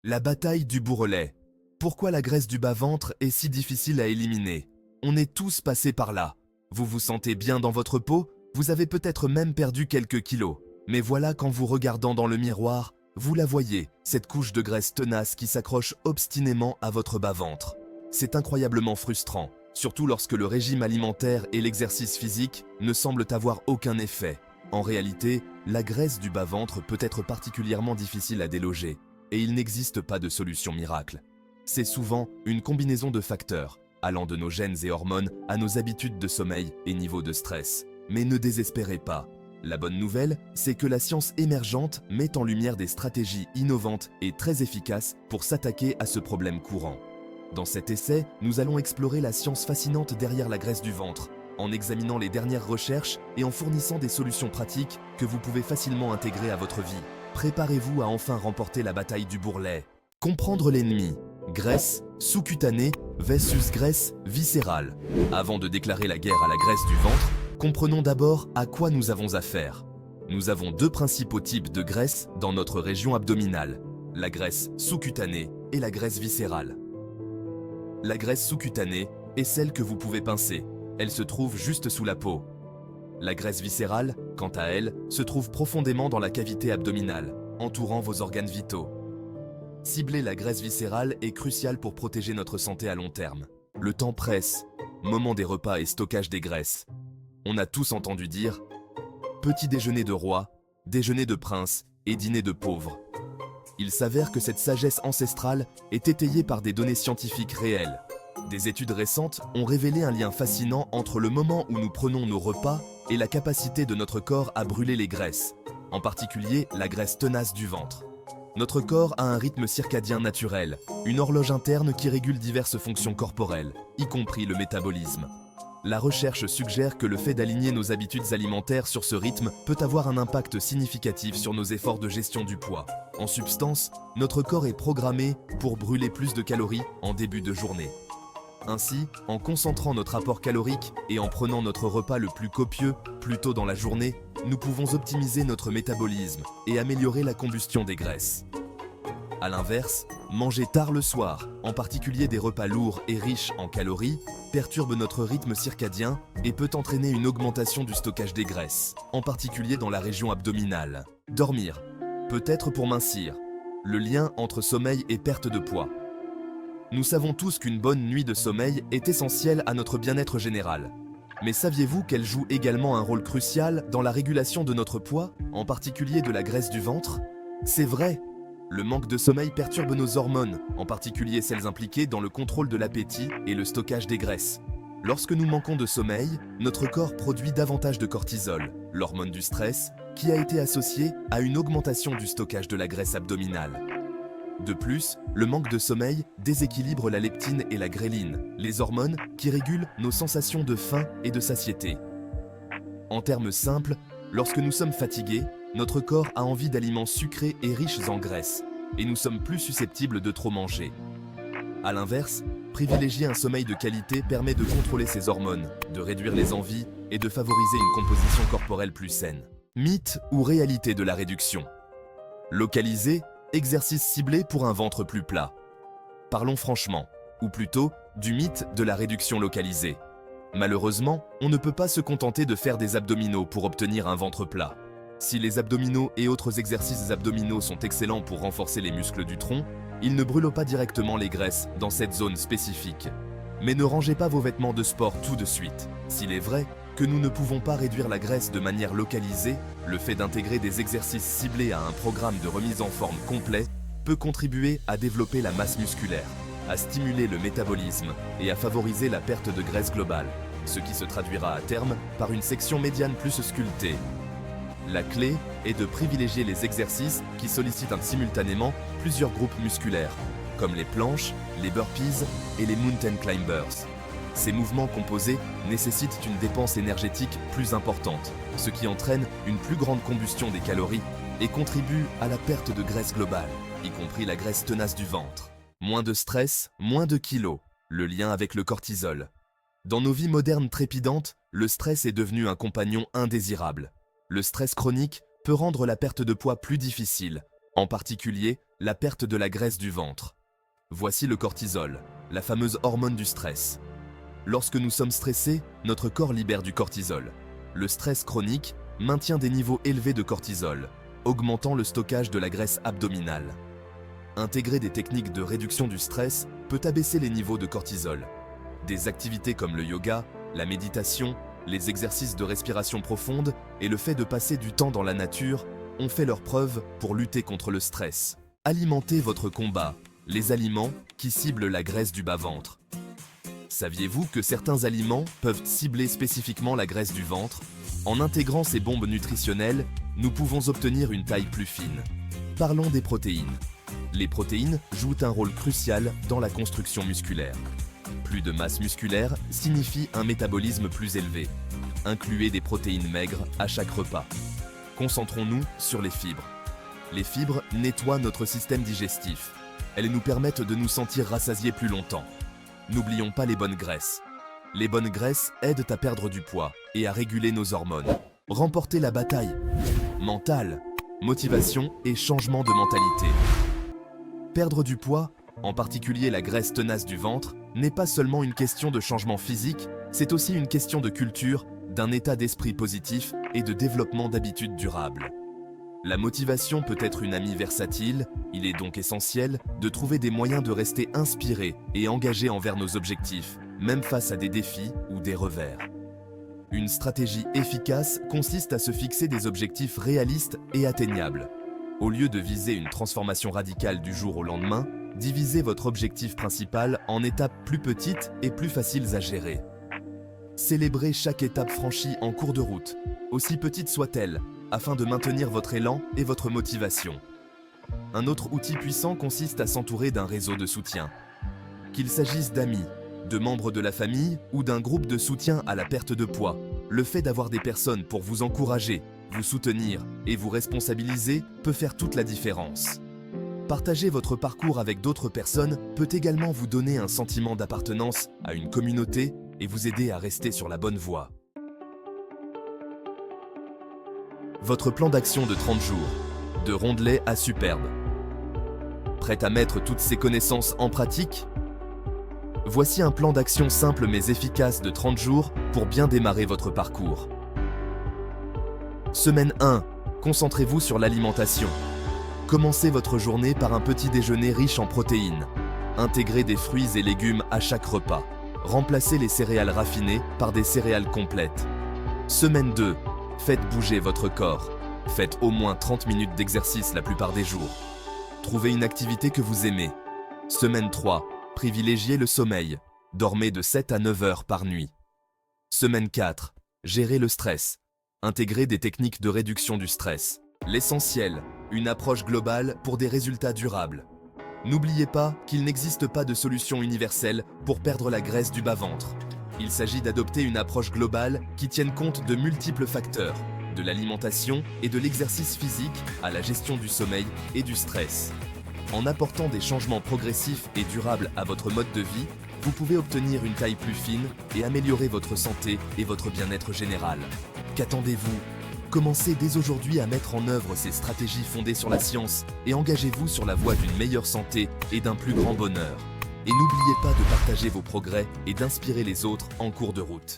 La bataille du bourrelet. Pourquoi la graisse du bas-ventre est si difficile à éliminer? On est tous passés par là. Vous vous sentez bien dans votre peau? Vous avez peut-être même perdu quelques kilos. Mais voilà qu'en vous regardant dans le miroir, vous la voyez, cette couche de graisse tenace qui s'accroche obstinément à votre bas-ventre. C'est incroyablement frustrant, surtout lorsque le régime alimentaire et l'exercice physique ne semblent avoir aucun effet. En réalité, la graisse du bas-ventre peut être particulièrement difficile à déloger, et il n'existe pas de solution miracle. C'est souvent une combinaison de facteurs, allant de nos gènes et hormones à nos habitudes de sommeil et niveau de stress. Mais ne désespérez pas. La bonne nouvelle, c'est que la science émergente met en lumière des stratégies innovantes et très efficaces pour s'attaquer à ce problème courant. Dans cet essai, nous allons explorer la science fascinante derrière la graisse du ventre, en examinant les dernières recherches et en fournissant des solutions pratiques que vous pouvez facilement intégrer à votre vie. Préparez-vous à enfin remporter la bataille du bourrelet. Comprendre l'ennemi. Graisse sous-cutanée versus graisse viscérale. Avant de déclarer la guerre à la graisse du ventre, comprenons d'abord à quoi nous avons affaire. Nous avons deux principaux types de graisse dans notre région abdominale, la graisse sous-cutanée et la graisse viscérale. La graisse sous-cutanée est celle que vous pouvez pincer. Elle se trouve juste sous la peau. La graisse viscérale, quant à elle, se trouve profondément dans la cavité abdominale, entourant vos organes vitaux. Cibler la graisse viscérale est crucial pour protéger notre santé à long terme. Le temps presse, moment des repas et stockage des graisses. On a tous entendu dire « petit déjeuner de roi, déjeuner de prince et dîner de pauvre ». Il s'avère que cette sagesse ancestrale est étayée par des données scientifiques réelles. Des études récentes ont révélé un lien fascinant entre le moment où nous prenons nos repas et la capacité de notre corps à brûler les graisses, en particulier la graisse tenace du ventre. Notre corps a un rythme circadien naturel, une horloge interne qui régule diverses fonctions corporelles, y compris le métabolisme. La recherche suggère que le fait d'aligner nos habitudes alimentaires sur ce rythme peut avoir un impact significatif sur nos efforts de gestion du poids. En substance, notre corps est programmé pour brûler plus de calories en début de journée. Ainsi, en concentrant notre apport calorique et en prenant notre repas le plus copieux plus tôt dans la journée, nous pouvons optimiser notre métabolisme et améliorer la combustion des graisses. A l'inverse, manger tard le soir, en particulier des repas lourds et riches en calories, perturbe notre rythme circadien et peut entraîner une augmentation du stockage des graisses, en particulier dans la région abdominale. Dormir, peut-être pour mincir. Le lien entre sommeil et perte de poids. Nous savons tous qu'une bonne nuit de sommeil est essentielle à notre bien-être général. Mais saviez-vous qu'elle joue également un rôle crucial dans la régulation de notre poids, en particulier de la graisse du ventre? C'est vrai! Le manque de sommeil perturbe nos hormones, en particulier celles impliquées dans le contrôle de l'appétit et le stockage des graisses. Lorsque nous manquons de sommeil, notre corps produit davantage de cortisol, l'hormone du stress, qui a été associée à une augmentation du stockage de la graisse abdominale. De plus, le manque de sommeil déséquilibre la leptine et la gréline, les hormones qui régulent nos sensations de faim et de satiété. En termes simples, lorsque nous sommes fatigués, notre corps a envie d'aliments sucrés et riches en graisse, et nous sommes plus susceptibles de trop manger. A l'inverse, privilégier un sommeil de qualité permet de contrôler ces hormones, de réduire les envies et de favoriser une composition corporelle plus saine. Mythe ou réalité de la réduction? Localisé, exercice ciblé pour un ventre plus plat. Parlons franchement, ou plutôt du mythe de la réduction localisée. Malheureusement, on ne peut pas se contenter de faire des abdominaux pour obtenir un ventre plat. Si les abdominaux et autres exercices abdominaux sont excellents pour renforcer les muscles du tronc, ils ne brûlent pas directement les graisses dans cette zone spécifique. Mais ne rangez pas vos vêtements de sport tout de suite. S'il est vrai que nous ne pouvons pas réduire la graisse de manière localisée, le fait d'intégrer des exercices ciblés à un programme de remise en forme complet peut contribuer à développer la masse musculaire, à stimuler le métabolisme et à favoriser la perte de graisse globale, ce qui se traduira à terme par une section médiane plus sculptée. La clé est de privilégier les exercices qui sollicitent simultanément plusieurs groupes musculaires, comme les planches, les burpees et les mountain climbers. Ces mouvements composés nécessitent une dépense énergétique plus importante, ce qui entraîne une plus grande combustion des calories et contribue à la perte de graisse globale, y compris la graisse tenace du ventre. Moins de stress, moins de kilos, le lien avec le cortisol. Dans nos vies modernes trépidantes, le stress est devenu un compagnon indésirable. Le stress chronique peut rendre la perte de poids plus difficile, en particulier La perte de la graisse du ventre. Voici le cortisol, la fameuse hormone du stress. Lorsque nous sommes stressés, notre corps libère du cortisol. Le stress chronique maintient des niveaux élevés de cortisol, augmentant le stockage de la graisse abdominale. Intégrer des techniques de réduction du stress peut abaisser les niveaux de cortisol. Des activités comme le yoga, la méditation, les exercices de respiration profonde et le fait de passer du temps dans la nature ont fait leurs preuves pour lutter contre le stress. Alimentez votre combat, les aliments qui ciblent la graisse du bas-ventre. Saviez-vous que certains aliments peuvent cibler spécifiquement la graisse du ventre? En intégrant ces bombes nutritionnelles, nous pouvons obtenir une taille plus fine. Parlons des protéines. Les protéines jouent un rôle crucial dans la construction musculaire. Plus de masse musculaire signifie un métabolisme plus élevé. Incluez des protéines maigres à chaque repas. Concentrons-nous sur les fibres. Les fibres nettoient notre système digestif. Elles nous permettent de nous sentir rassasiés plus longtemps. N'oublions pas les bonnes graisses. Les bonnes graisses aident à perdre du poids et à réguler nos hormones. Remporter la bataille mentale, motivation et changement de mentalité. Perdre du poids, en particulier la graisse tenace du ventre, n'est pas seulement une question de changement physique, c'est aussi une question de culture, d'un état d'esprit positif et de développement d'habitudes durables. La motivation peut être une amie versatile, il est donc essentiel de trouver des moyens de rester inspiré et engagé envers nos objectifs, même face à des défis ou des revers. Une stratégie efficace consiste à se fixer des objectifs réalistes et atteignables. Au lieu de viser une transformation radicale du jour au lendemain, divisez votre objectif principal en étapes plus petites et plus faciles à gérer. Célébrez chaque étape franchie en cours de route, aussi petite soit-elle, afin de maintenir votre élan et votre motivation. Un autre outil puissant consiste à s'entourer d'un réseau de soutien. Qu'il s'agisse d'amis, de membres de la famille ou d'un groupe de soutien à la perte de poids, le fait d'avoir des personnes pour vous encourager, vous soutenir et vous responsabiliser peut faire toute la différence. Partager votre parcours avec d'autres personnes peut également vous donner un sentiment d'appartenance à une communauté et vous aider à rester sur la bonne voie. Votre plan d'action de 30 jours, de rondelet à superbe. Prêt à mettre toutes ces connaissances en pratique? Voici un plan d'action simple mais efficace de 30 jours pour bien démarrer votre parcours. Semaine 1. Concentrez-vous sur l'alimentation. Commencez votre journée par un petit déjeuner riche en protéines. Intégrez des fruits et légumes à chaque repas. Remplacez les céréales raffinées par des céréales complètes. Semaine 2. Faites bouger votre corps. Faites au moins 30 minutes d'exercice la plupart des jours. Trouvez une activité que vous aimez. Semaine 3. Privilégiez le sommeil. Dormez de 7 à 9 heures par nuit. Semaine 4. Gérez le stress. Intégrez des techniques de réduction du stress. L'essentiel, une approche globale pour des résultats durables. N'oubliez pas qu'il n'existe pas de solution universelle pour perdre la graisse du bas-ventre. Il s'agit d'adopter une approche globale qui tienne compte de multiples facteurs, de l'alimentation et de l'exercice physique à la gestion du sommeil et du stress. En apportant des changements progressifs et durables à votre mode de vie, vous pouvez obtenir une taille plus fine et améliorer votre santé et votre bien-être général. Qu'attendez-vous? Commencez dès aujourd'hui à mettre en œuvre ces stratégies fondées sur la science et engagez-vous sur la voie d'une meilleure santé et d'un plus grand bonheur. Et n'oubliez pas de partager vos progrès et d'inspirer les autres en cours de route.